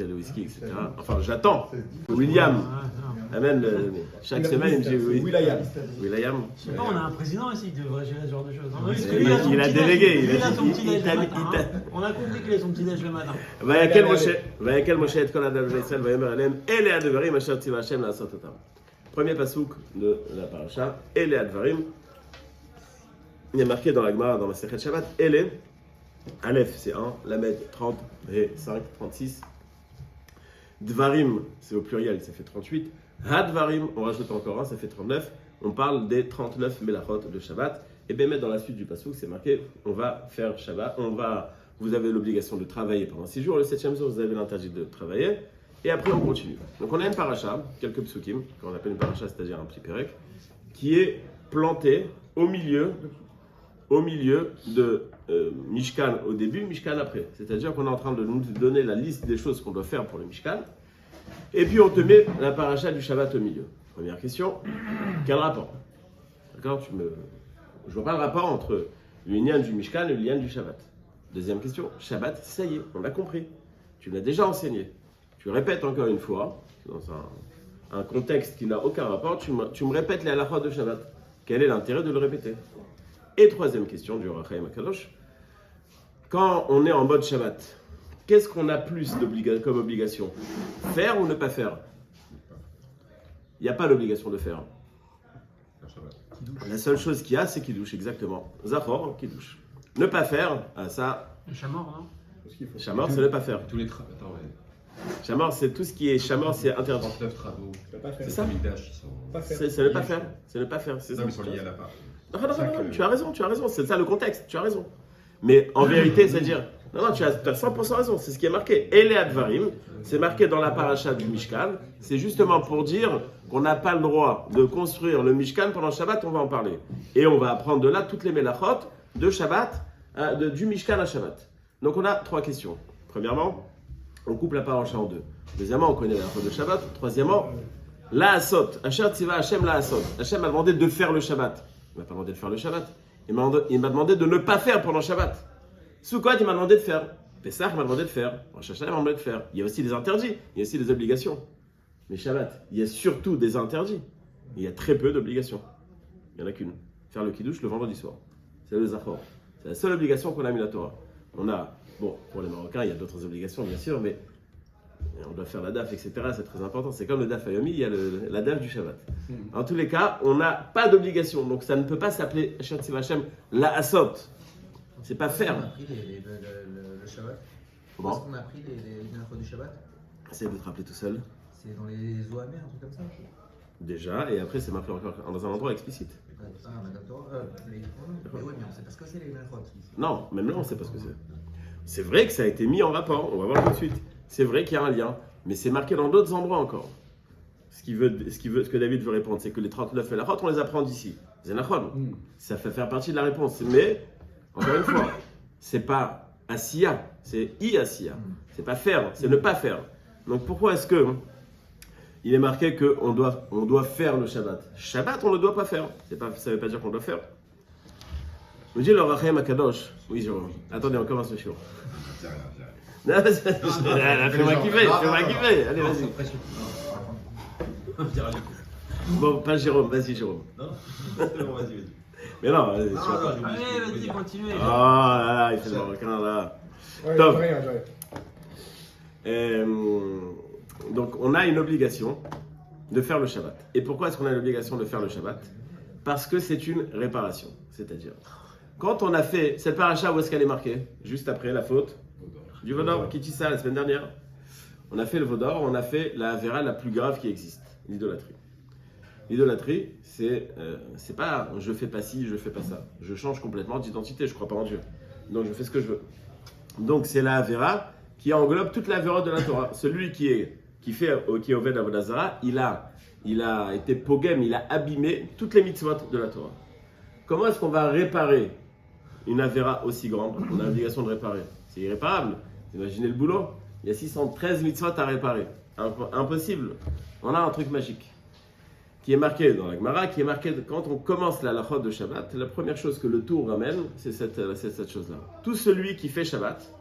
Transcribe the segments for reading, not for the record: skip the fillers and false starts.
le whisky, etc. Enfin, j'attends. William amène chaque semaine, il me dit oui. William. Je sais pas, on a un président ici qui devrait gérer ce genre de choses. Il a délégué. Il a son petit déj le matin. On a compris qu'il a son petit déj le matin. ויקל משה את כל האדם בני ישראל ויאמר עליהם אלה הדברים אשר ציווה השם לעשות אותם. Premier pasouk de la paracha, אלה הדברים. Il est marqué dans la Gemara, dans la Masechet Shabbat, אלה, Aleph c'est 1, Lamed 30, He 5, 36. Dvarim, c'est au pluriel, ça fait 38. Hadvarim, on rajoute encore un, ça fait 39. On parle des 39 Melachot de Shabbat. Et bien, dans la suite du pasouk, c'est marqué, on va faire Shabbat, vous avez l'obligation de travailler pendant 6 jours. Le 7e jour, vous avez l'interdit de travailler. Et après, on continue. Donc, on a une paracha, quelques psukim, qu'on appelle une paracha, c'est-à-dire un petit pérec, qui est planté au milieu de Mishkan au début, Mishkan après. C'est-à-dire qu'on est en train de nous donner la liste des choses qu'on doit faire pour le Mishkan. Et puis on te met la paracha du Shabbat au milieu. Première question, quel rapport? D'accord? Je vois pas le rapport entre le lien du Mishkan et le lien du Shabbat. Deuxième question, Shabbat, ça y est, on l'a compris. Tu l'as déjà enseigné. Tu répètes encore une fois, dans un contexte qui n'a aucun rapport, tu me répètes les halachot de Shabbat. Quel est l'intérêt de le répéter? Et troisième question du Ohr HaChaim HaKadosh, quand on est en mode Shabbat, qu'est-ce qu'on a plus comme obligation? Faire ou ne pas faire? Il n'y a pas l'obligation de faire. La seule chose qu'il y a, c'est Kiddush, exactement. Zachor, Kiddush. Ne pas faire, ça... Chamor, non? Chamor, c'est ne pas faire. Tous les travaux. Attends, ouais. Chamor, c'est tout ce qui est chamor, c'est interdit. 39 travaux. C'est ça? C'est ne pas faire. C'est ne pas faire. C'est ça. Ils sont liés à la part. Non, tu as raison, c'est ça le contexte, tu as raison. Mais en vérité, c'est-à-dire, non, tu as 100% raison, c'est ce qui est marqué. Ele Advarim, c'est marqué dans la paracha du Mishkan, c'est justement pour dire qu'on n'a pas le droit de construire le Mishkan pendant Shabbat, on va en parler. Et on va apprendre de là toutes les Melachot de Shabbat, du Mishkan à Shabbat. Donc on a 3 questions. Premièrement, on coupe la paracha en 2. Deuxièmement, on connaît la Melachot de Shabbat. Troisièmement, la Asot, Asher Tziva Hashem la Asot. Hashem m'a demandé de faire le Shabbat. Il m'a pas demandé de faire le Shabbat. Il m'a demandé de ne pas faire pendant Shabbat. Sukkot, il m'a demandé de faire. Pessah, il m'a demandé de faire. Rosh Hashanah, il m'a demandé de faire. Il y a aussi des interdits, il y a aussi des obligations. Mais Shabbat, il y a surtout des interdits. Il y a très peu d'obligations. Il n'y en a qu'une. Faire le Kiddush le vendredi soir. C'est le Zachor. C'est la seule obligation qu'on a mis la Torah. On a, bon, pour les Marocains, il y a d'autres obligations, bien sûr, mais on doit faire la daf, etc. C'est très important. C'est comme le daf Hayomi, il y a la daf du Shabbat. En tous les cas, on n'a pas d'obligation. Donc ça ne peut pas s'appeler Asher Tziva Hashem la Asot. C'est pas faire. On a appris le Shabbat. Comment? Est-ce qu'on a appris les infos du Shabbat? Essaye de te rappeler tout seul. C'est dans les eaux amères, un truc comme ça? Déjà, et après c'est marqué encore dans un endroit explicite. Ah, d'accord. Mais oui, mais on sait pas ce que c'est les Melachot. Non, même là on ne sait pas ce que c'est. C'est vrai que ça a été mis en rapport, on va voir tout de suite. C'est vrai qu'il y a un lien, mais c'est marqué dans d'autres endroits encore. Ce que David veut répondre, c'est que les 39 Melachot, on les apprend d'ici. Zenachon. Ça fait faire partie de la réponse. Mais, encore une fois, c'est pas Asiya, c'est I-Asiya. C'est pas faire, c'est ne pas faire. Donc pourquoi est-ce que il est marqué qu'on doit faire le Shabbat? Shabbat, on ne doit pas faire. Ça ne veut pas dire qu'on doit faire. Nous dit le Ohr HaChaim HaKadosh. Oui, Jérôme. Attendez, on commence le shiur. Fais-moi kiffer. Allez, vas-y. Bon, pas Jérôme, vas-y, Jérôme. Non, vas-y. Mais non, Allez, vas-y, continuez. Oh là là, il fait le Marocain là. Top. Donc, on a une obligation de faire le Shabbat. Et pourquoi est-ce qu'on a l'obligation de faire le Shabbat? Parce que c'est une réparation. C'est-à-dire, quand on a fait cette paracha, où est-ce qu'elle est marquée? Juste après la faute du Vaudor, qui dit ça la semaine dernière. On a fait le Vaudor, on a fait la Avera la plus grave qui existe, l'idolâtrie. L'idolâtrie, c'est pas je fais pas ci, je fais pas ça. Je change complètement d'identité, je crois pas en Dieu. Donc je fais ce que je veux. Donc c'est la Avera qui englobe toute la Avera de la Torah. Celui qui est Oved Avodah Zara, il a été pogem, il a abîmé toutes les mitzvot de la Torah. Comment est-ce qu'on va réparer une Avera aussi grande? On a l'obligation de réparer. C'est irréparable. Imaginez le boulot. Il y a 613 mitzvot à réparer. Impossible. On a un truc magique qui est marqué dans la Gemara, qui est marqué quand on commence la halachot de Shabbat. La première chose que le tour ramène, c'est cette chose-là. Tout celui qui fait Shabbat,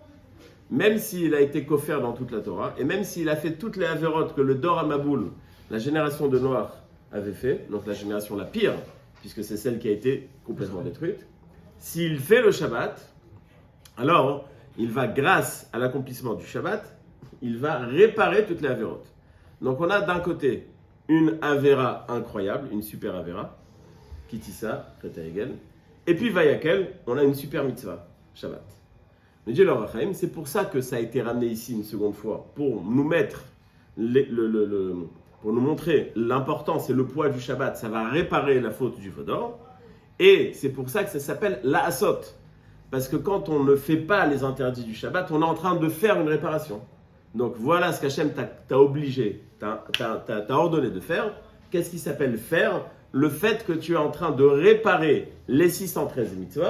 même s'il a été coffert dans toute la Torah, et même s'il a fait toutes les avérotes que le Dor Amaboul, la génération de Noach, avait fait, donc la génération la pire, puisque c'est celle qui a été complètement détruite, s'il fait le Shabbat, alors il va, grâce à l'accomplissement du Shabbat, il va réparer toutes les avérotes. Donc on a d'un côté une avéra incroyable, une super avéra, Kitissa, Kreta Hegel, et puis Vayakel, on a une super mitzvah, Shabbat. Mais Dieu leur Rachaim, c'est pour ça que ça a été ramené ici une seconde fois, pour nous mettre, pour nous montrer l'importance et le poids du Shabbat, ça va réparer la faute du Vaudor, et c'est pour ça que ça s'appelle la Asot. Parce que quand on ne fait pas les interdits du Shabbat, on est en train de faire une réparation. Donc voilà ce qu'Hachem t'a obligé, t'a ordonné de faire. Qu'est-ce qui s'appelle faire? Le fait que tu es en train de réparer les 613 mitzvot.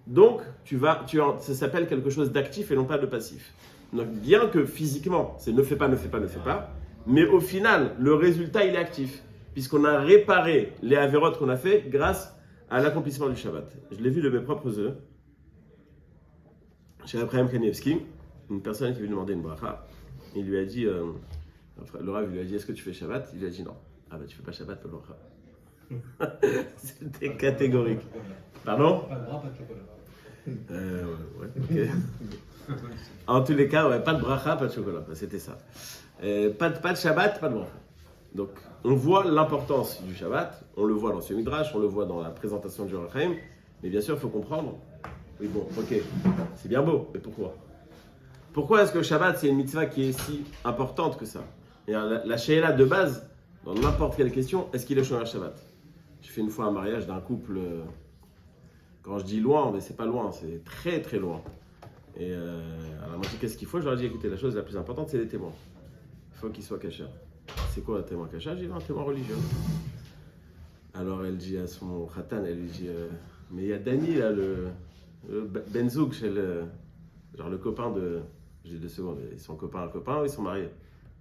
Donc ça s'appelle quelque chose d'actif et non pas de passif. Donc bien que physiquement, c'est ne fais pas, mais au final, le résultat il est actif. Puisqu'on a réparé les avérotes qu'on a fait grâce à l'accomplissement du Shabbat. Je l'ai vu de mes propres yeux. Chez Abraham Kanievski, une personne qui lui demandait une bracha, il lui a dit, le Rav lui a dit, est-ce que tu fais Shabbat? Il lui a dit non. Ah bah tu fais pas Shabbat, pas de bracha. C'était catégorique. Pardon? Pas de bras, pas de chocolat. Ouais, ok. En tous les cas, ouais, pas de bracha, pas de chocolat. C'était ça. Pas de Shabbat, pas de bracha. Donc on voit l'importance du Shabbat, on le voit dans ce Midrash, on le voit dans la présentation du Rachaim, mais bien sûr il faut comprendre. Oui, bon, ok, c'est bien beau, mais pourquoi? Pourquoi est-ce que le Shabbat, c'est une mitzvah qui est si importante que ça? Et la sheila de base, dans n'importe quelle question, est-ce qu'il est Shomer Shabbat? J'ai fait une fois un mariage d'un couple, quand je dis loin, mais c'est pas loin, c'est très très loin. Et alors moi je dis qu'est-ce qu'il faut? Je leur ai dit écoutez, la chose la plus importante, c'est les témoins. Il faut qu'ils soient cachés. C'est quoi un témoin caché? J'ai dit un témoin religieux. Alors elle dit à son khatan, elle lui dit mais il y a Dani là, le Benzouk, chez genre le copain de. J'ai 2 secondes, ils sont copains ou ils sont mariés?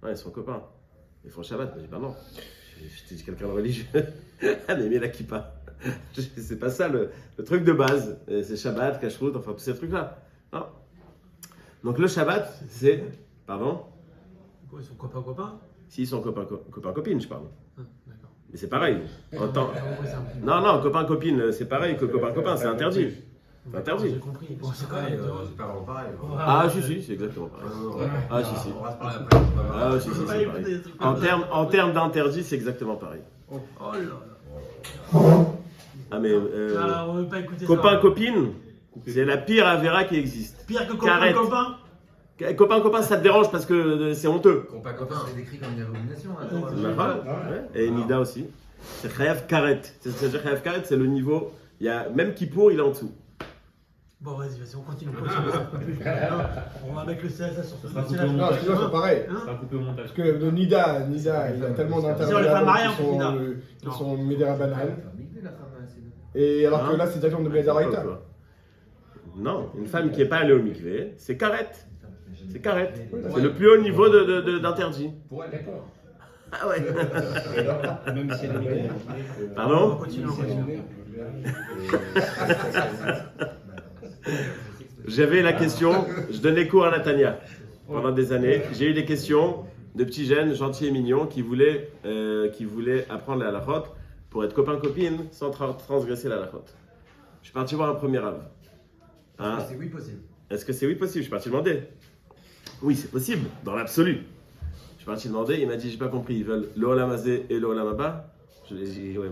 Non, ils sont copains. Ils font Shabbat. Je dis, bah non, je t'ai dit quelqu'un de religieux. Ah, mais la kippa. C'est pas ça le truc de base. C'est Shabbat, Kashrut, enfin tous ces trucs-là. Non. Donc le Shabbat, c'est. Pardon? Quoi, ils sont copains? S'ils sont copains-copines, je parle. Ah, d'accord. Mais c'est pareil. Non, copain-copine, c'est pareil que copain-copain, c'est interdit. C'est interdit. J'ai compris. Bon, c'est C'est quand même. pas vraiment pareil. Ah, si, c'est exactement pareil. Ah, si. On va se parler après. Ah, si, c'est pareil. En termes d'interdit, c'est exactement pareil. Oh là là. Ah, mais. Ah, on veut pas écouter ça. Copain-copine, c'est la pire avéra qui existe. Pire que Carrette. copain? Copain-copain, ça te dérange parce que c'est honteux. Compas copain. C'est décrit comme une abomination. C'est ma femme. Ouais. Et Nida aussi. C'est Chayav Karet. C'est-à-dire Chayav Karet, c'est le niveau. Il y a, même Kippour, il est en dessous. Bon, vas-y, on continue. On va mettre le CSA sur ce sera coupé là. au Non, montage. sinon c'est pareil. Hein? Ça sera coupé au montage. Parce que le Nida, il y a tellement les femmes d'intervenants mariées, qui en sont, Nida. qui sont Médéra Banal. La femme, Et alors que Hein? là, c'est directement de Médéraïta. Non, une femme qui n'est pas allée au mikvé, c'est Karet. C'est Karet. Ouais. C'est le plus haut niveau d'interdit. Pour elle, d'accord. Ah ouais. Même si elle est migrée. On Pardon? continue. J'avais la question, je donnais cours à Natania pendant des années. J'ai eu des questions de petits jeunes gentils et mignons qui voulaient apprendre la halachot pour être copain-copine sans transgresser la halachot. Je suis parti voir un premier rave. Hein? C'est oui possible. Est-ce que c'est oui possible? Je suis parti demander. Oui, c'est possible, dans l'absolu. Je suis parti demander, il m'a dit, j'ai pas compris, ils veulent le Olam Hazé et le Olam Haba? Je lui ai dit, ouais,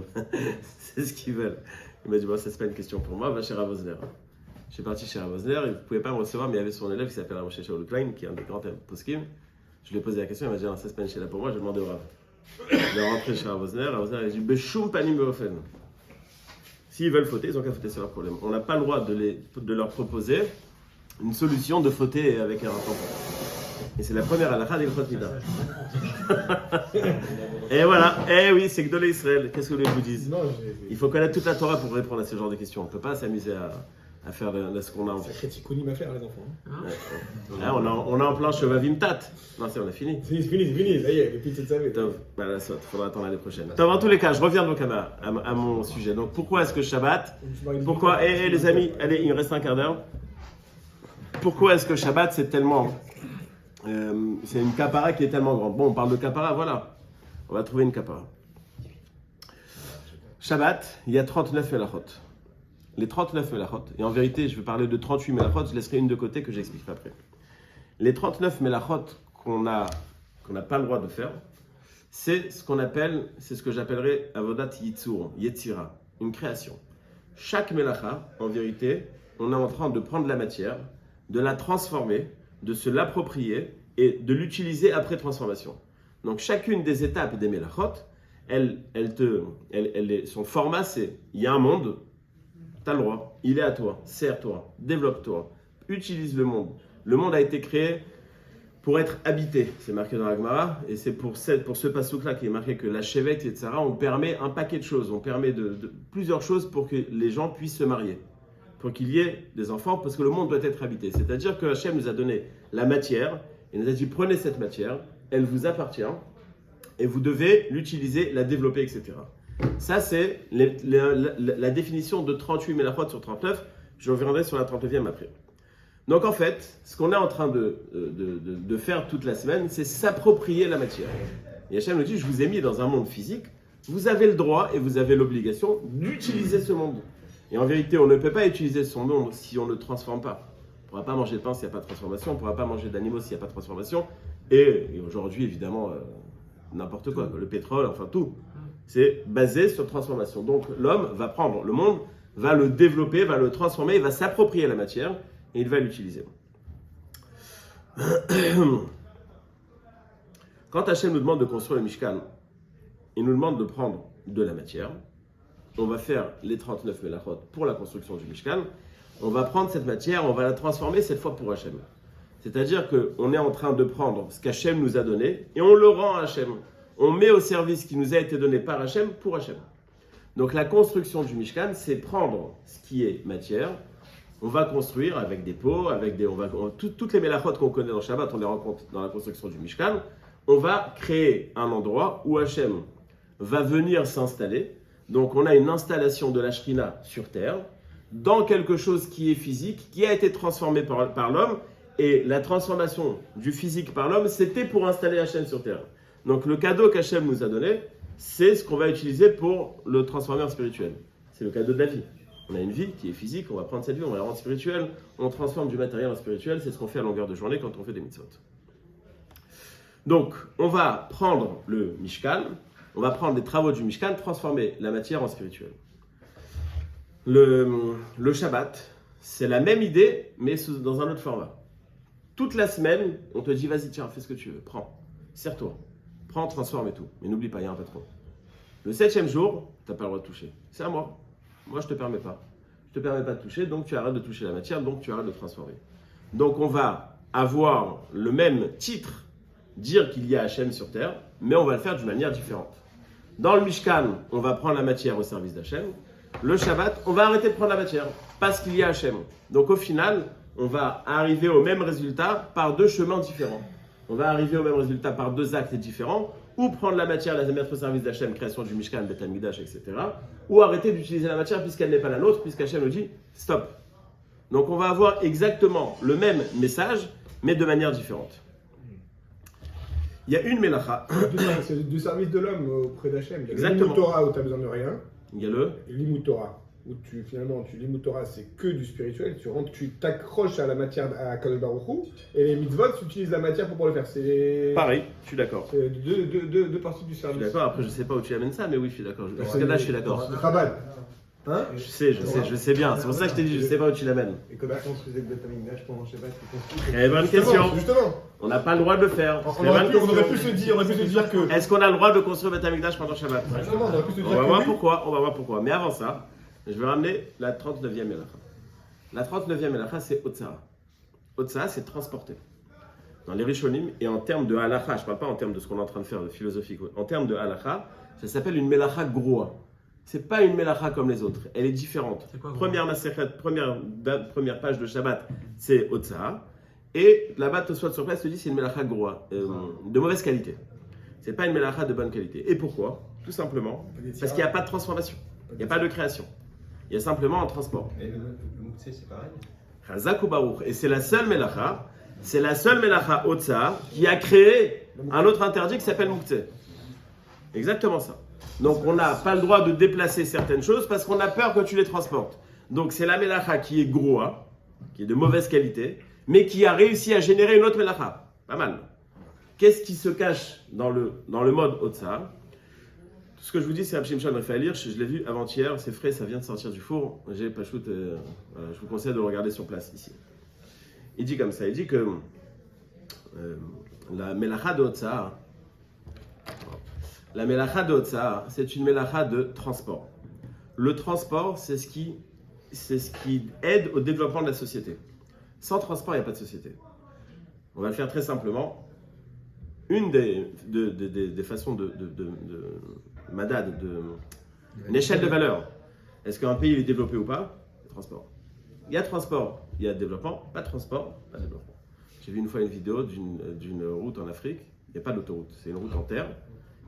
c'est ce qu'ils veulent. Il m'a dit, bon, ça c'est pas une question pour moi, va chez Rav Osner. Je suis parti chez Rav Osner, il ne pouvait pas me recevoir, mais il y avait son élève qui s'appelle Moshe Shaul Klein, qui est un des grands poskim. Je lui ai posé la question, il m'a dit, non, ça c'est pas une chéla pour moi, je vais demander au Rav. Il est rentré chez Rav Osner, il a dit, Beshoum Panim Beofen. S'ils veulent fauter, ils ont qu'à fauter sur leur problème. On n'a pas le droit de leur proposer une solution de fauter avec un enfant. Et c'est la première halakha des Grot Mida. Et voilà, eh oui, c'est Gdolé Israël. Qu'est-ce que vous voulez que je vous dise? Non, Il faut connaître toute la Torah pour répondre à ce genre de questions. On ne peut pas s'amuser à faire ce qu'on a en c'est criticounim à faire, les enfants. Là, on a en plein Shevavim Tat. Non, c'est on a fini. C'est fini, ça y est, depuis cette savée. Tov, bah la saute, faudra attendre l'année prochaine. Tov, en tous les cas, je reviens donc à mon sujet. Donc, pourquoi est-ce que Shabbat? Pourquoi? Les amis, allez, il me reste un quart d'heure. pourquoi est-ce que Shabbat c'est tellement... c'est une kapara qui est tellement grande. Bon, on parle de kapara, voilà. On va trouver une kapara. Shabbat, il y a 39 melachot. Les 39 melachot, et en vérité, je vais parler de 38 melachot, je laisserai une de côté que j'expliquerai après. Les 39 melachot qu'on n'a pas le droit de faire, c'est ce qu'on appelle, c'est ce que j'appellerais avodat yitzur, yetzira, une création. Chaque melacha, en vérité, on est en train de prendre la matière, de la transformer, de se l'approprier et de l'utiliser après transformation. Donc chacune des étapes des melachot, son format c'est, il y a un monde, tu as le droit, il est à toi, sers-toi, développe-toi, utilise le monde. Le monde a été créé pour être habité, c'est marqué dans la Gemara, et c'est pour ce pasouk-là qui est marqué que la chevet, etc., on permet un paquet de choses, on permet de plusieurs choses pour que les gens puissent se marier, pour qu'il y ait des enfants, parce que le monde doit être habité. C'est-à-dire que Hachem nous a donné la matière, et nous a dit prenez cette matière, elle vous appartient, et vous devez l'utiliser, la développer, etc. Ça, c'est la définition de 38 melachot sur 39, je reviendrai sur la 39e après. Donc en fait, ce qu'on est en train de faire toute la semaine, c'est s'approprier la matière. Et Hachem nous dit, je vous ai mis dans un monde physique, vous avez le droit et vous avez l'obligation d'utiliser ce monde. Et en vérité, on ne peut pas utiliser son monde si on ne transforme pas. On ne pourra pas manger de pain s'il n'y a pas de transformation, on ne pourra pas manger d'animaux s'il n'y a pas de transformation. Et aujourd'hui, évidemment, n'importe quoi, le pétrole, enfin tout, c'est basé sur transformation. Donc l'homme va prendre le monde, va le développer, va le transformer, il va s'approprier la matière, et il va l'utiliser. Quand Hachem nous demande de construire le Mishkan, il nous demande de prendre de la matière. On va faire les 39 melachot pour la construction du Mishkan. On va prendre cette matière, on va la transformer cette fois pour Hachem. C'est-à-dire qu'on est en train de prendre ce qu'Hachem nous a donné et on le rend à Hachem. On met au service qui nous a été donné par Hachem pour Hachem. Donc la construction du Mishkan, c'est prendre ce qui est matière. On va construire avec des pots, toutes les melachot qu'on connaît dans Shabbat, on les rencontre dans la construction du Mishkan. On va créer un endroit où Hachem va venir s'installer. Donc on a une installation de la Shrina sur terre, dans quelque chose qui est physique, qui a été transformé par l'homme. Et la transformation du physique par l'homme, c'était pour installer Hachem sur terre. Donc le cadeau qu'Hachem nous a donné, c'est ce qu'on va utiliser pour le transformer en spirituel. C'est le cadeau de la vie. On a une vie qui est physique, on va prendre cette vie, on va la rendre spirituelle, on transforme du matériel en spirituel, c'est ce qu'on fait à longueur de journée quand on fait des mitzvot. Donc, on va prendre le Mishkan, on va prendre les travaux du Mishkan, transformer la matière en spirituel. Le Shabbat, c'est la même idée, mais dans un autre format. Toute la semaine, on te dit, vas-y, tiens, fais ce que tu veux, prends, sers-toi, prends, transforme et tout. Mais n'oublie pas, il y a un patron. Le 7e jour, tu n'as pas le droit de toucher. C'est à moi. Moi, je ne te permets pas. Je ne te permets pas de toucher, donc tu arrêtes de toucher la matière, donc tu arrêtes de transformer. Donc, on va avoir le même titre, dire qu'il y a Hachem sur terre, mais on va le faire d'une manière différente. Dans le Mishkan, on va prendre la matière au service d'Hachem. Le Shabbat, on va arrêter de prendre la matière, parce qu'il y a Hachem. Donc, au final, on va arriver au même résultat par deux chemins différents. On va arriver au même résultat par deux actes différents, ou prendre la matière, la mettre au service d'Hachem, création du Mishkan, Beth Amikdash, etc. Ou arrêter d'utiliser la matière puisqu'elle n'est pas la nôtre, puisqu'Hachem nous dit stop. Donc on va avoir exactement le même message, mais de manière différente. Il y a une mélacha. C'est du service de l'homme auprès d'Hachem. Il y a Exactement. le Limut Torah où tu n'as besoin de rien. Il y a le... Et Limut Torah où Limut Torah c'est que du spirituel. Tu t'accroches à la matière à Kadosh Baruch Hu, et les mitzvot, tu utilises la matière pour pouvoir le faire. C'est Pareil, je suis d'accord. C'est deux parties du Je service. suis d'accord, après je sais pas où tu amènes ça, mais oui, je suis d'accord. Jusqu'à là, je suis d'accord. Chabad. Hein? Je sais bien. C'est pour ça que je t'ai dit, je sais pas où tu l'amènes. Et comment construisait le Beth Amikdash pendant Shabbat? Eh, bonne question. Justement. On n'a pas le droit de le faire. On aurait pu se dire que. Est-ce qu'on a le droit de construire Beth Amikdash pendant Shabbat? Justement, on aurait pu se dire On va que voir oui. pourquoi, on va voir pourquoi. Mais avant ça, je vais ramener la 39e mélacha. La 39e mélacha, c'est Otsara. Otsara, c'est transporter. Dans les Rishonim, et en termes de halacha, je ne parle pas en termes de ce qu'on est en train de faire, de philosophique, en termes de halacha, ça s'appelle une mélacha groua. C'est pas une mélacha comme les autres, elle est différente. C'est quoi, Première maserhet, première page de Shabbat, c'est Otsara. Et là-bas, Tosfot sur place te dit c'est une mélacha groua, de mauvaise qualité. C'est pas une mélacha de bonne qualité. Et pourquoi? Tout simplement, parce qu'il n'y a pas de transformation, il n'y a pas de création. Il y a simplement un transport. Et le Mouktsé, c'est pareil. Chazak ou Baruch. Et c'est la seule Melacha Otsa qui a créé un autre interdit qui s'appelle Moukhtse. Exactement ça. Donc on n'a pas le droit de déplacer certaines choses parce qu'on a peur que tu les transportes. Donc c'est la Melacha qui est groa, qui est de mauvaise qualité, mais qui a réussi à générer une autre Melacha. Pas mal. Qu'est-ce qui se cache dans le mode Otsa? Tout ce que je vous dis, c'est Rabbi Shimshon Raphaël Hirsch. Je l'ai vu avant-hier, c'est frais, ça vient de sortir du four. J'ai pas shoot, voilà, je vous conseille de le regarder sur place ici. Il dit comme ça, il dit que la Melacha de Otsa, c'est une Melacha de transport. Le transport, c'est ce qui aide au développement de la société. Sans transport, il n'y a pas de société. On va le faire très simplement. Une des façons de madad, une échelle de valeur. Est-ce qu'un pays est développé ou pas? Le transport. Il y a transport, il y a développement. Pas de transport, pas de développement. J'ai vu une fois une vidéo d'une route en Afrique. Il n'y a pas d'autoroute, c'est une route en terre.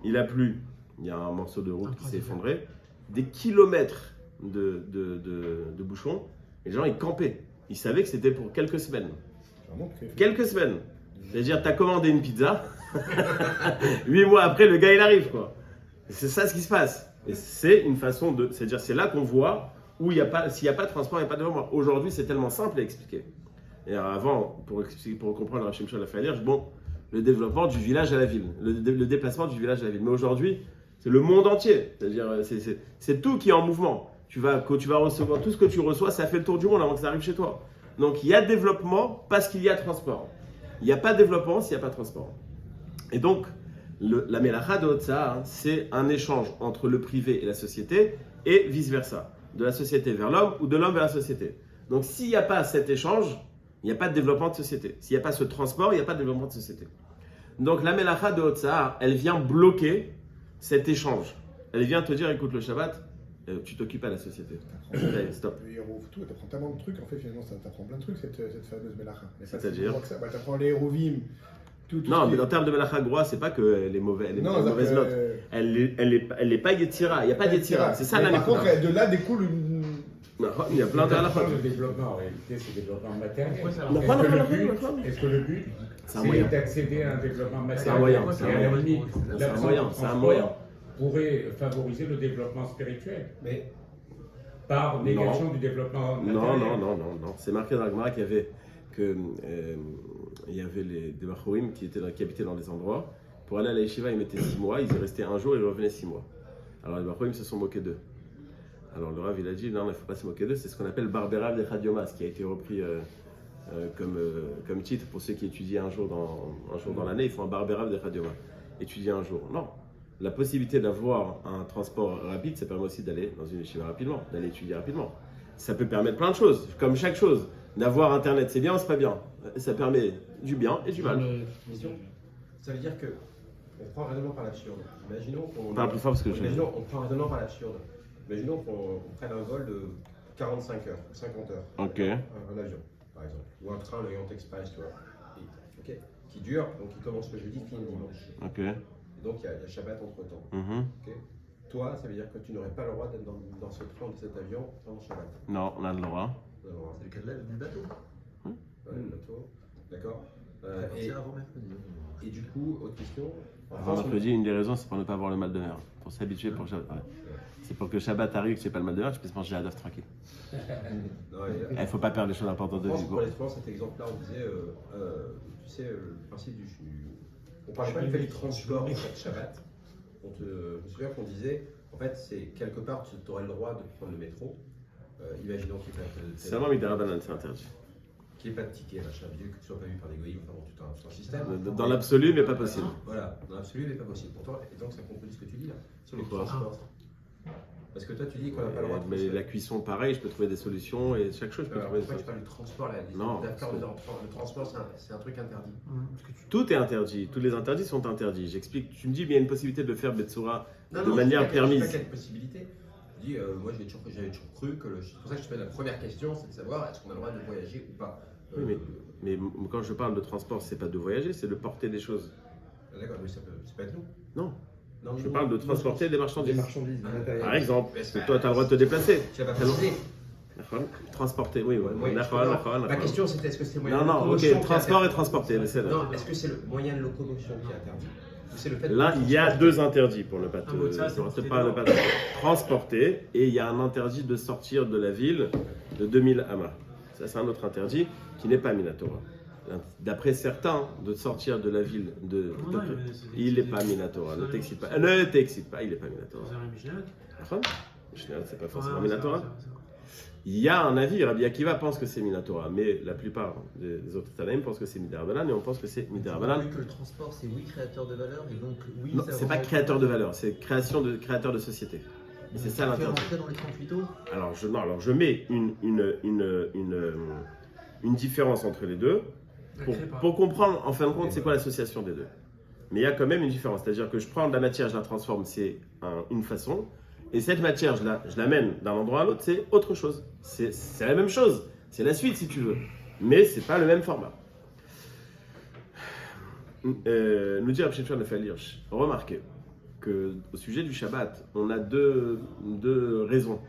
Il a plu, il y a un morceau de route qui s'est effondré. Des kilomètres de bouchons. Et les gens, ils campaient. Ils savaient que c'était pour quelques semaines. Quelques semaines. C'est-à-dire, tu as commandé une pizza. 8 mois après, le gars, il arrive, quoi. C'est ça ce qui se passe. Et c'est une façon de... C'est-à-dire, c'est là qu'on voit où s'il n'y a pas de transport, il n'y a pas de développement. Aujourd'hui, c'est tellement simple à expliquer. Et avant, pour comprendre Rabbi Shimshon Raphaël Hirsch, bon, le développement du village à la ville, le déplacement du village à la ville. Mais aujourd'hui, c'est le monde entier. C'est-à-dire, c'est tout qui est en mouvement. Quand tu vas recevoir tout ce que tu reçois, ça fait le tour du monde avant que ça arrive chez toi. Donc, il y a développement parce qu'il y a transport. Il n'y a pas de développement s'il n'y a pas de transport. Et donc, la Melacha de Otsa, c'est un échange entre le privé et la société et vice-versa. De la société vers l'homme ou de l'homme vers la société. Donc, s'il n'y a pas cet échange, il n'y a pas de développement de société. S'il n'y a pas ce transport, il n'y a pas de développement de société. Donc, la Melacha de Otsa, elle vient bloquer cet échange. Elle vient te dire, écoute, le Shabbat, tu t'occupes à la société. Allez, stop. Le héros, tout, t'apprends tellement de trucs, en fait, finalement, ça t'apprend plein de trucs, cette fameuse Melacha. C'est-à-dire t'apprends les hérovim, tout non, mais en termes de Melacha Groa, c'est pas qu'elle est mauvaise, mauvaise note. Elle n'est pas Yetzira. Il n'y a pas Yetzira. C'est ça la Par contre, de là découle une. Il y a plein de halachot. Le développement, en réalité, c'est le développement matériel. Est-ce que le but, c'est d'accéder à un développement matériel? C'est un moyen. C'est un moyen. Pourrait favoriser le développement spirituel. Mais par négation du développement matériel. Non. C'est marqué dans la Gemara qu'il y avait des Bachorim qui habitaient dans les endroits. Pour aller à la yeshiva, ils mettaient 6 mois, ils y restaient un jour et ils revenaient 6 mois. Alors les Bachorim se sont moqués d'eux. Alors le Rav, il a dit, non, il ne faut pas se moquer d'eux, c'est ce qu'on appelle Barbera de Chadiomas, qui a été repris comme titre pour ceux qui étudient un jour dans l'année, ils font un Barbera de Chadiomas. Étudier un jour. Non. La possibilité d'avoir un transport rapide, ça permet aussi d'aller dans une yeshiva rapidement, d'aller étudier rapidement. Ça peut permettre plein de choses, comme chaque chose. D'avoir Internet, c'est bien ou c'est pas bien? Ça permet du bien et du mal. Ça veut dire que on prend un raisonnement par l'absurde. Imaginons qu'on. Parle plus fort parce que Imaginons, on prend un raisonnement par l'absurde. Imaginons qu'on prenne un vol de 45 heures, 50 heures. Ok. Un avion, par exemple. Ou un train, le Orient Express, tu vois. Ok. Qui dure, donc il commence le jeudi, finit le dimanche. Ok. Et donc il y a Shabbat entre temps. Ok. Toi, ça veut dire que tu n'aurais pas le droit d'être dans ce train ou cet avion pendant Shabbat. Non, on a le droit. C'est le cas du bateau. Ouais, le bateau. D'accord. Avant mercredi. Et du coup, autre question. Avant mercredi, une des raisons, c'est pour ne pas avoir le mal de mer. Pour s'habituer pour Shabbat. Ouais. C'est pour que Shabbat arrive, que tu n'aies pas le mal de mer, tu puisses manger la dove tranquille. Il ne faut pas perdre les choses importantes de vie. Pour cet exemple-là, on disait, tu sais, le principe du. On parlait pas du fait du transport de Shabbat. Je me souviens qu'on disait, en fait, c'est quelque part, tu aurais le droit de prendre le métro. Imaginons qu'il n'y ait pas de. C'est vraiment Midarabanan, c'est interdit. Qu'il n'y ait pas de ticket, machin, que tu ne sois pas vu par des goïms, enfin bon, tout un système. Dans l'absolu, mais pas possible. Voilà, dans l'absolu, mais pas possible. Pour toi, et donc ça contredit ce que tu dis là, sur le transport. Parce que toi, tu dis qu'on n'a pas le droit de. Mais la cuisson, pareil, je peux trouver des solutions et chaque chose, je peux trouver des solutions. solutions. Pourquoi tu parles du transport là? Non. Le transport, c'est un truc interdit. Tout est interdit. Tous les interdits sont interdits. J'explique. Tu me dis, mais il y a une possibilité de le faire Betsura de manière permise. Je dis pas qu'il y a une possibilité. Je dis, moi, j'avais toujours cru que. C'est pour ça que je te fais la première question, c'est de savoir est-ce qu'on a le droit de voyager ou pas. Oui, mais quand je parle de transport, c'est pas de voyager, c'est de porter des choses. D'accord, mais ça peut pas être nous. Non. Je parle de transporter des marchandises. Des marchandises, du matériel. Par exemple, parce que toi, tu as le droit de te déplacer. Tu vas pas préciser. Transporter, oui, oui. Ma question c'était est-ce que c'est le moyen Non, de non, locomotion ok, transport et transporter, laissez-le. Non, est-ce que c'est le moyen de locomotion qui est interdit? Ou c'est le fait de Là, il y a transporter? 2 interdits pour ne pas Un mot de ça, c'est te transporter, et il y a un interdit de sortir de la ville de 2000 amas. Ça, c'est un autre interdit qui n'est pas Minatora. D'après certains, de sortir de la ville de. Non, Il n'est pas Minatora. Ne t'excite pas. Ne t'excite pas, il n'est pas Minatora. C'est pas forcément Minatora. Il y a un avis, Rabbi Akiva pense que c'est Minatora, mais la plupart des autres Tanaïm pensent que c'est Midarabanan, et on pense que c'est Midarabanan. Que le transport, c'est oui créateur de valeur, et donc oui. Non, ça c'est pas remonte- créateur de valeur, c'est créateur de société. Et c'est ça Fait l'intérêt. rentrer dans les 38 tours. Alors je mets une différence entre les deux pour comprendre en fin de compte c'est quoi l'association des deux. Mais il y a quand même une différence, c'est-à-dire que je prends de la matière, je la transforme, c'est une façon, et cette matière, je l'amène d'un endroit à l'autre, c'est autre chose. C'est la même chose, c'est la suite si tu veux, mais c'est pas le même format. Nous dit Rav Shimshon Raphaël Hirsch, remarquez qu'au sujet du Shabbat, on a deux raisons.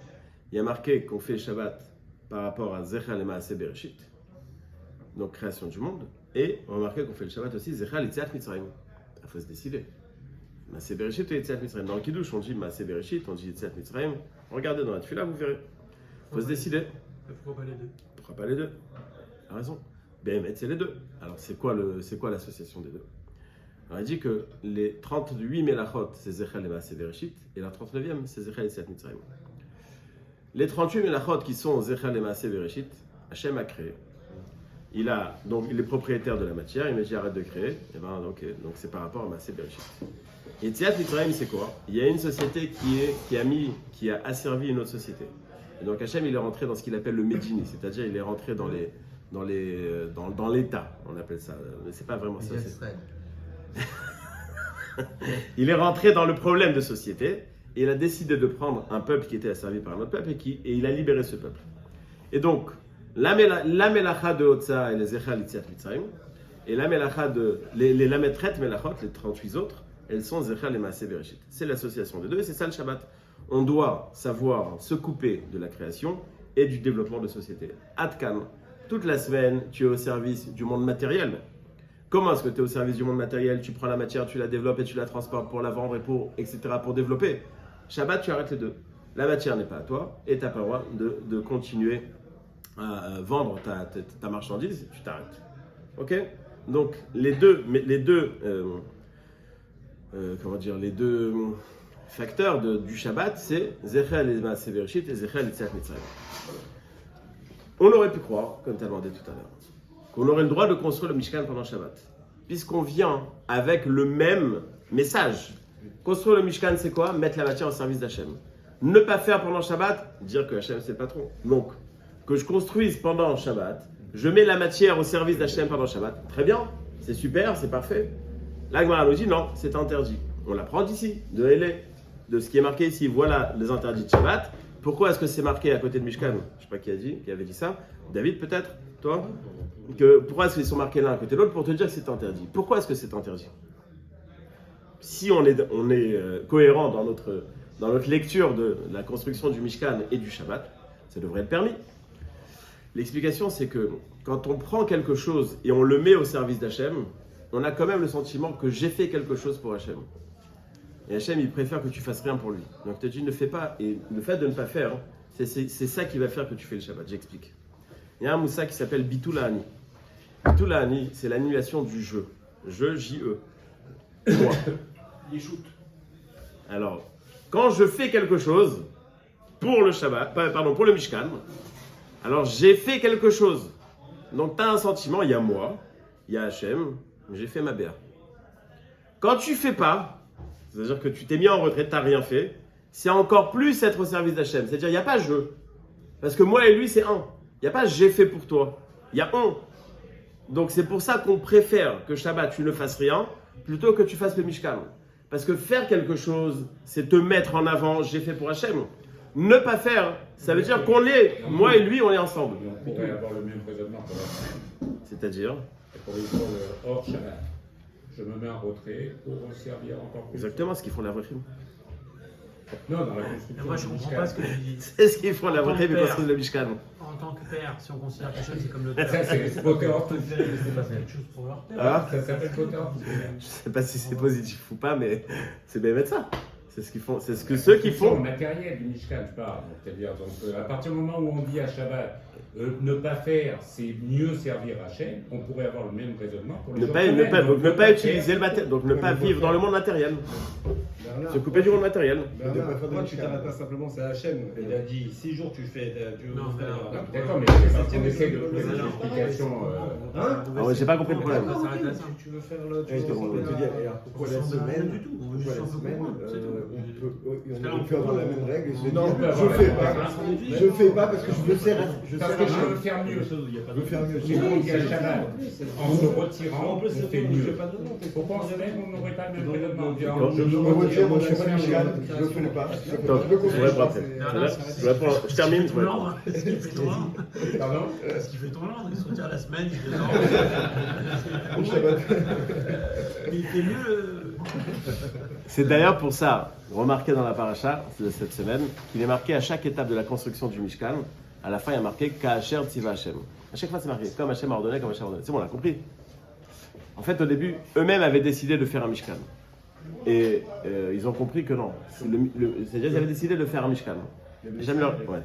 Il y a marqué qu'on fait Shabbat par rapport à Zechal et Maaseh Bereshit, donc création du monde, et remarquez qu'on fait le Shabbat aussi Zechal et Yetziat Mitzrayim. Il faut se décider. Maaseh Bereshit ou Yetziat Mitzrayim. Dans le Kiddush, on dit Maaseh Bereshit, on dit Yetziat Mitzrayim. Regardez dans la Tefila, vous verrez. Il faut se décider. Pourquoi pas les deux? Pourquoi pas les deux? Tu as raison. BMT, c'est les deux. Alors, c'est quoi l'association des deux? Alors, il dit que les 38 Melachot, c'est Zechal et Maaseh Bereshit, et la 39e, c'est Zechal et Yetziat Mitzrayim. Les 38 Melachot qui sont Zechal et Maaseh Bereshit, Hachem a créé. Il est propriétaire de la matière, il me dit arrête de créer, et ben donc c'est par rapport à Maaseh Bereshit. Et Yetziat Mitzrayim, c'est quoi? Il y a une société qui a asservi une autre société. Et donc Hachem, il est rentré dans ce qu'il appelle le Medjini, c'est-à-dire il est rentré dans l'État, on appelle ça. Mais c'est pas vraiment ça. Il est rentré dans le problème de société et il a décidé de prendre un peuple qui était asservi par un autre peuple et il a libéré ce peuple. Et donc, la melacha de Hotza et les Zechal Yetziat Mitzrayim, et la melacha les lametret melachot, les 38 autres, elles sont Zechal et Maaseh Bereshit. C'est l'association des deux et c'est ça le Shabbat. On doit savoir se couper de la création et du développement de société. Atkan, toute la semaine, tu es au service du monde matériel. Comment est-ce que tu es au service du monde matériel? Tu prends la matière, tu la développes et tu la transportes pour la vendre et etc. pour développer. Shabbat, tu arrêtes les deux. La matière n'est pas à toi et tu n'as pas le droit de continuer à vendre ta marchandise, tu t'arrêtes. Ok? Donc les deux facteurs du Shabbat, c'est Zechal et Maaseh Bereshit et Zechal et Yetziat Mitzrayim. On aurait pu croire, comme tu as demandé tout à l'heure, qu'on aurait le droit de construire le Mishkan pendant Shabbat, puisqu'on vient avec le même message. Construire le Mishkan, c'est quoi? Mettre la matière au service d'Hachem. Ne pas faire pendant Shabbat, dire que Hachem c'est le patron. Donc, que je construise pendant Shabbat, je mets la matière au service d'Hachem pendant Shabbat. Très bien, c'est super, c'est parfait. La Gemara nous dit non, c'est interdit. On l'apprend d'ici, de ce qui est marqué ici. Voilà les interdits de Shabbat. Pourquoi est-ce que c'est marqué à côté de Mishkan? Je ne sais pas qui avait dit ça. David peut-être? Toi? Pourquoi est-ce qu'ils sont marqués l'un à côté de l'autre? Pour te dire que c'est interdit. Pourquoi est-ce que c'est interdit? Si on est cohérent dans notre lecture de la construction du Mishkan et du Shabbat, ça devrait être permis. L'explication, c'est que quand on prend quelque chose et on le met au service d'Hachem, on a quand même le sentiment que j'ai fait quelque chose pour Hachem. Et Hachem, il préfère que tu fasses rien pour lui. Donc, tu te dis, ne fais pas. Et le fait de ne pas faire, c'est ça qui va faire que tu fais le Shabbat. J'explique. Il y a un moussa qui s'appelle Bitul Ha'ani. Bitul Ha'ani, c'est l'annulation du jeu. Jeu, J-E. Moi. Alors, quand je fais quelque chose pour le Shabbat, pour le Mishkan, alors j'ai fait quelque chose. Donc, tu as un sentiment, il y a moi, il y a Hachem, j'ai fait ma BA. Quand tu fais pas, c'est-à-dire que tu t'es mis en retraite, tu n'as rien fait, c'est encore plus être au service d'Hachem. C'est-à-dire, il n'y a pas jeu. Parce que moi et lui, c'est un. Il n'y a pas j'ai fait pour toi. Il y a un. Donc, c'est pour ça qu'on préfère que Shabbat, tu ne fasses rien, plutôt que tu fasses le Mishkan. Parce que faire quelque chose, c'est te mettre en avant, j'ai fait pour Hachem. Ne pas faire, ça veut dire qu'on est, moi et lui, on est ensemble. On pourrait avoir le même raisonnement pour la semaine. C'est-à-dire Pour une fois hors Shabbat. Je me mets en retrait pour servir encore plus. exactement ce qu'ils font la vraie crime. Non, dans la Et construction. moi, je du comprends Mishkan. pas ce que tu dis. C'est ce qu'ils font la En tant volonté que de père. construire le Mishkan. En tant que père, si on considère quelque chose, c'est comme le Ça, père. c'est poter orthodoxe. C'est pas quelque chose pour leur père. Ah, Ça s'appelle poter orthodoxe. je sais pas si c'est positif ou pas, mais c'est bien mettre ça. C'est ce qu'ils font. C'est ce que ceux qui Le font. matériel du Mishkan, je parle. Donc, c'est-à-dire, à partir du moment où on dit à Shabbat, ne pas faire, c'est mieux servir Hachem, on pourrait avoir le même raisonnement pour les Ne autres pas, domaines. Donc, ne pas faire- utiliser le matériel, donc ne pas vivre dans le monde matériel. Bernard, Se couper du monde matériel. Bernard, pas faire de pourquoi tu Mishkan. t'arrêtes pas simplement, c'est Hachem. Il a dit 6 jours tu fais. Non, mais non. D'accord, mais c'est parce qu'on essaie de trouver des explications. Hein Ah ouais, j'ai pas compris le problème. Ça s'arrête à ça. Tu veux faire le. Ouais, on peut te dire, et alors pourquoi la semaine, du tout. On veut pourquoi juste la un peu semaine, comprendre, c'est tout. on peut avoir la même règle et se dire, Non, on peut je avoir fais la pas, même je fais pas parce que je veux faire Parce que je veux faire mieux. Je veux faire mieux. Si on dit à Shabbat, en se retirant, En on plus, fait je mieux. fais pas de nom. Pourquoi en semaine, on n'aurait pas le même raisonnement? Je me retire, moi je fais pas de Mishkan, je le fais pas. Donc, je vous réponds après. Je réponds- je termine. Ton ordre, est-ce qu'il fait ton ordre Pardon? Est-ce qu'il fait ton ordre Il se retire la semaine, il fait Au Shabbat. Mais il fait mieux. C'est d'ailleurs pour ça, remarqué dans la paracha de cette semaine, qu'il est marqué à chaque étape de la construction du Mishkan. À la fin, il y a marqué Ka'asher Tziva Hashem. À chaque fois, c'est marqué comme Hashem a ordonné, comme Hashem a ordonné. C'est bon, on a compris. En fait, au début, eux-mêmes avaient décidé de faire un Mishkan. Et ils ont compris que non. C'est-à-dire qu'ils avaient décidé de faire un Mishkan. Hashem leur... ouais.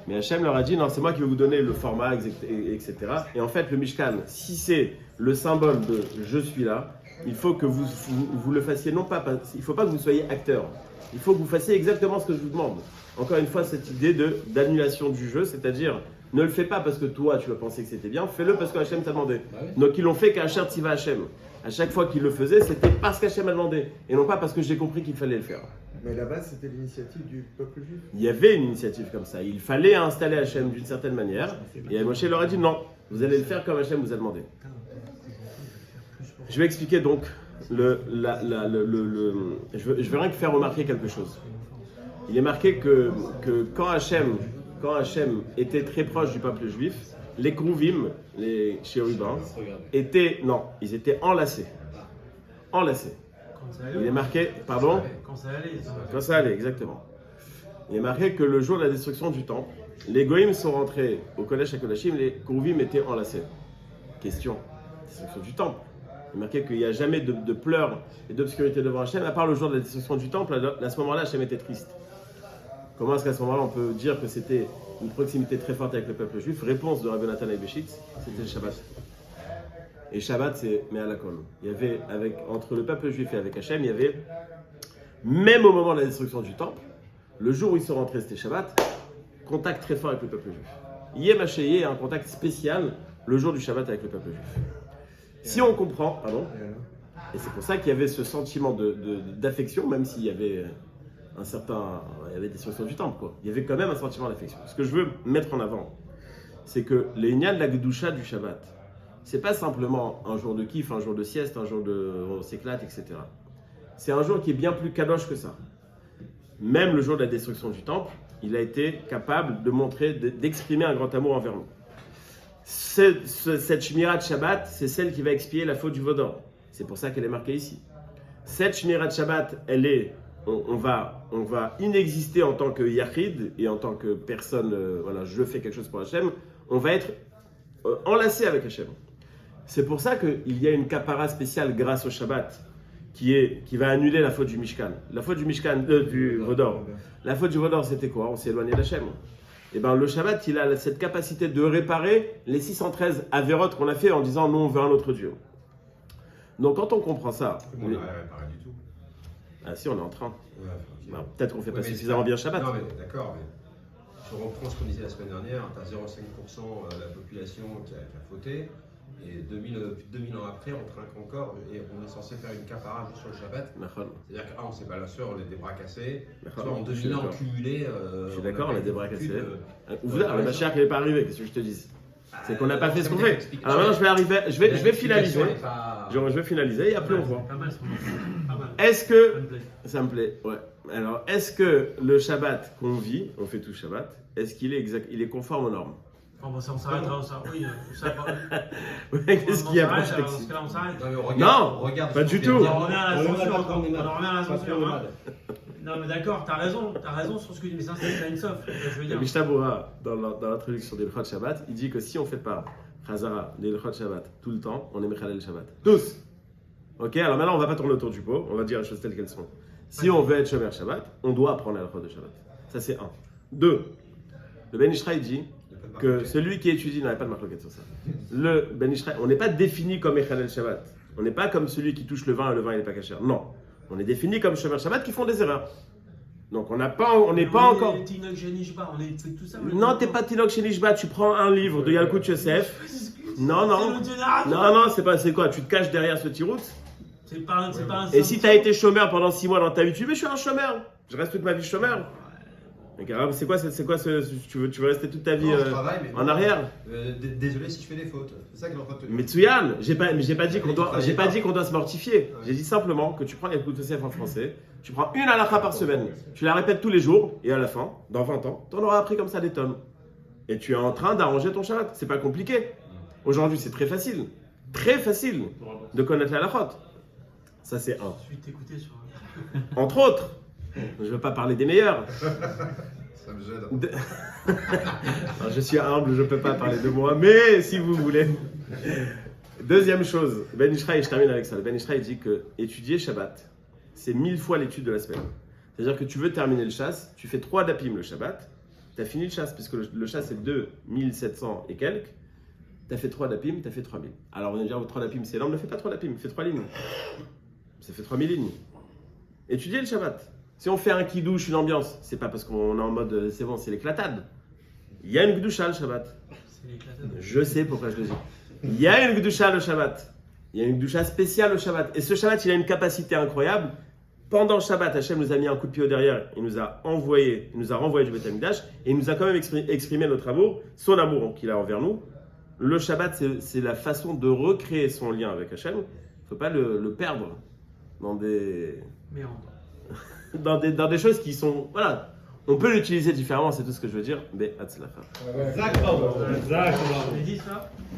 Mais Hashem leur a dit non, c'est moi qui vais vous donner le format, etc. Et en fait, le Mishkan, si c'est le symbole de je suis là, il faut que vous le fassiez, non pas, il ne faut pas que vous soyez acteur. Il faut que vous fassiez exactement ce que je vous demande. Encore une fois, cette idée d'annulation du jeu, c'est-à-dire ne le fais pas parce que toi tu as pensé que c'était bien, fais-le parce que Hachem t'a demandé. Donc ils l'ont fait qu'à Tiva Hachem. À chaque fois qu'ils le faisaient, c'était parce qu'Hachem a demandé et non pas parce que j'ai compris qu'il fallait le faire. Mais à la base, c'était l'initiative du peuple juif. Il y avait une initiative comme ça. Il fallait installer Hachem d'une certaine manière. Et Moshe leur a dit non, vous allez le faire comme Hachem vous a demandé. Je vais expliquer donc je veux rien que faire remarquer quelque chose. Il est marqué que quand Hachem était très proche du peuple juif, les Krouvim, les chérubins, ils étaient enlacés. Enlacés. Il est marqué, pardon? Quand ça allait. Quand ça allait, exactement. Il est marqué que le jour de la destruction du temple, les Goïms sont rentrés au Kodesh HaKodashim, les Krouvim étaient enlacés. Question, destruction du temple. Il est marqué qu'il n'y a jamais de pleurs et d'obscurité devant Hachem, à part le jour de la destruction du temple. À ce moment-là, Hachem était triste. Comment est-ce qu'à ce moment-là, on peut dire que c'était une proximité très forte avec le peuple juif? Réponse de Rabbi Nathan Eibeshitz, c'était le Shabbat. Et Shabbat, c'est Me'alakol. Il y avait, entre le peuple juif et avec Hachem, il y avait, même au moment de la destruction du temple, le jour où ils sont rentrés, c'était Shabbat, contact très fort avec le peuple juif. Yem Hashayé a un contact spécial le jour du Shabbat avec le peuple juif. Si on comprend, pardon, et c'est pour ça qu'il y avait ce sentiment d'affection, même s'il y avait il y avait des destructions du temple, quoi. Il y avait quand même un sentiment d'affection. Ce que je veux mettre en avant, c'est que les Inyan de la Gedusha du Shabbat, c'est pas simplement un jour de kiff, un jour de sieste, un jour de on s'éclate, etc. C'est un jour qui est bien plus kadosh que ça. Même le jour de la destruction du temple, il a été capable de montrer, d'exprimer un grand amour envers nous. Cette Shmirat Shabbat, c'est celle qui va expier la faute du Vaudor. C'est pour ça qu'elle est marquée ici. Cette Shmirat Shabbat, on va inexister en tant que Yachid et en tant que personne, je fais quelque chose pour Hachem, on va être enlacé avec Hachem. C'est pour ça qu'il y a une kapara spéciale grâce au Shabbat qui va annuler la faute du Mishkan. La faute du Mishkan, du Vaudor. La faute du Vaudor, c'était quoi? On s'est éloigné d'Hachem. Et bien le Shabbat, il a cette capacité de réparer les 613 avérotes qu'on a fait en disant non, on veut un autre Dieu. Donc quand on comprend ça... On n'a pas réparé du tout. Ah si, on est en train. Ouais, okay. Ben, peut-être qu'on ne fait pas mais suffisamment bien Shabbat. Non, mais d'accord, mais je reprends ce qu'on disait la semaine dernière, tu as 0,5% de la population qui a fauté, et plus de 2000 ans après, on trinque encore, et on est censé faire une capara sur le Shabbat. C'est-à-dire que, on ne sait pas la sueur, on a des bras cassés, soit en 2000 ans cumulés. Je suis d'accord, on a des bras cassés. Ouvert, le Mashiach n'est pas arrivé, qu'est-ce que je te dis? C'est qu'on n'a pas fait ce qu'on fait. Alors maintenant, je vais finaliser. Je vais finaliser et après on voit. Pas mal, Est-ce que... Ça me plaît, ouais. Alors, est-ce que le Shabbat qu'on vit, on fait tout Shabbat, est-ce qu'il est exact, il est conforme aux normes? Bon, ça, on s'arrêtera, ça. Oui, ça. Ouais, qu'est-ce qu'il y a pour Dans ça? ce cas-là, on s'arrête. Non, pas du tout. On revient à la censure. On en revient à la censure. Non, mais d'accord, t'as raison sur ce que tu dis, mais ça, c'est une sauf. Je veux Le dire. Mishnah Berurah, dans l'introduction des Ilchot Shabbat, il dit que si on fait pas Chazara, les Ilchot Shabbat, tout le temps, on est Mechalel Shabbat. Tous. Ok, alors maintenant, on va pas tourner autour du pot, on va dire les choses telles qu'elles sont. Si on veut être Shomer Shabbat, on doit apprendre la Ilchot de Shabbat. Ça, c'est un. Deux, le Ben Ishraï dit que celui qui étudie, n'avait pas de marloquette sur ça. Le Ben Ishraï, on n'est pas défini comme Mechalel Shabbat. On n'est pas comme celui qui touche le vin et le vin, il n'est pas caché. Non. On est défini comme Shomer Shabbat qui font des erreurs. Donc, on n'est pas encore. Tinok Shenishba, on est fait tout ça. Non, t'es pas Tinok Shenishba, tu prends un livre de Yalkut Yosef. Non, non. Non, c'est quoi? Tu te caches derrière ce tirout? C'est pas un. Et si t'as été chômeur pendant 6 mois dans ta vie, tu dis, mais je suis un chômeur. Je reste toute ma vie chômeur. Mais carrément, c'est quoi tu veux rester toute ta vie Non, je travaille, mais en non. arrière? Désolé si je fais des fautes. C'est ça qu'il est en train de te dire. Mais Tsuyan, j'ai pas dit qu'on doit se mortifier. J'ai dit simplement que tu prends Yalkut Yosef en français, tu prends une halakha par semaine, tu la répètes tous les jours, et à la fin, dans 20 ans, tu en auras appris comme ça des tonnes. Et tu es en train d'arranger ton Shabbat. C'est pas compliqué. Aujourd'hui, c'est très facile de connaître la halachot. Ça, c'est un. Je vais t'écouter sur. Entre autres, je ne veux pas parler des meilleurs. Ça me gêne. Alors, je suis humble, je ne peux pas parler de moi, mais si vous voulez. Deuxième chose, Ben Ishraï, je termine avec ça. Le Ben Ishraï dit que étudier Shabbat, c'est 1000 fois l'étude de la semaine. C'est-à-dire que tu veux terminer le chasse, tu fais 3 dapim le Shabbat, tu as fini le chasse, puisque le chasse c'est 2700 et quelques, tu as fait 3 dapim, tu as fait 3000. Alors on va dire 3 dapim c'est énorme, ne fais pas 3 dapim, fais 3 lignes. Ça fait 3000 lignes. Étudier le Shabbat. Si on fait un kidouche, une ambiance, c'est pas parce qu'on est en mode c'est bon, c'est l'éclatade. Il y a une gdoucha le Shabbat. C'est l'éclatement. Je sais pourquoi je le dis. Il y a une gdoucha le Shabbat. Il y a une gdoucha spéciale le Shabbat. Et ce Shabbat, il a une capacité incroyable. Pendant le Shabbat, Hachem nous a mis un coup de pied au derrière. Il nous a renvoyé du Beth Amikdash et il nous a quand même exprimé notre amour, son amour qu'il a envers nous. Le Shabbat, c'est la façon de recréer son lien avec Hachem. Il ne faut pas le perdre dans des... Méandre. dans des choses qui sont... Voilà, on peut l'utiliser différemment, c'est tout ce que je veux dire. Mais, Zach, bravo. Je l'ai dit ça.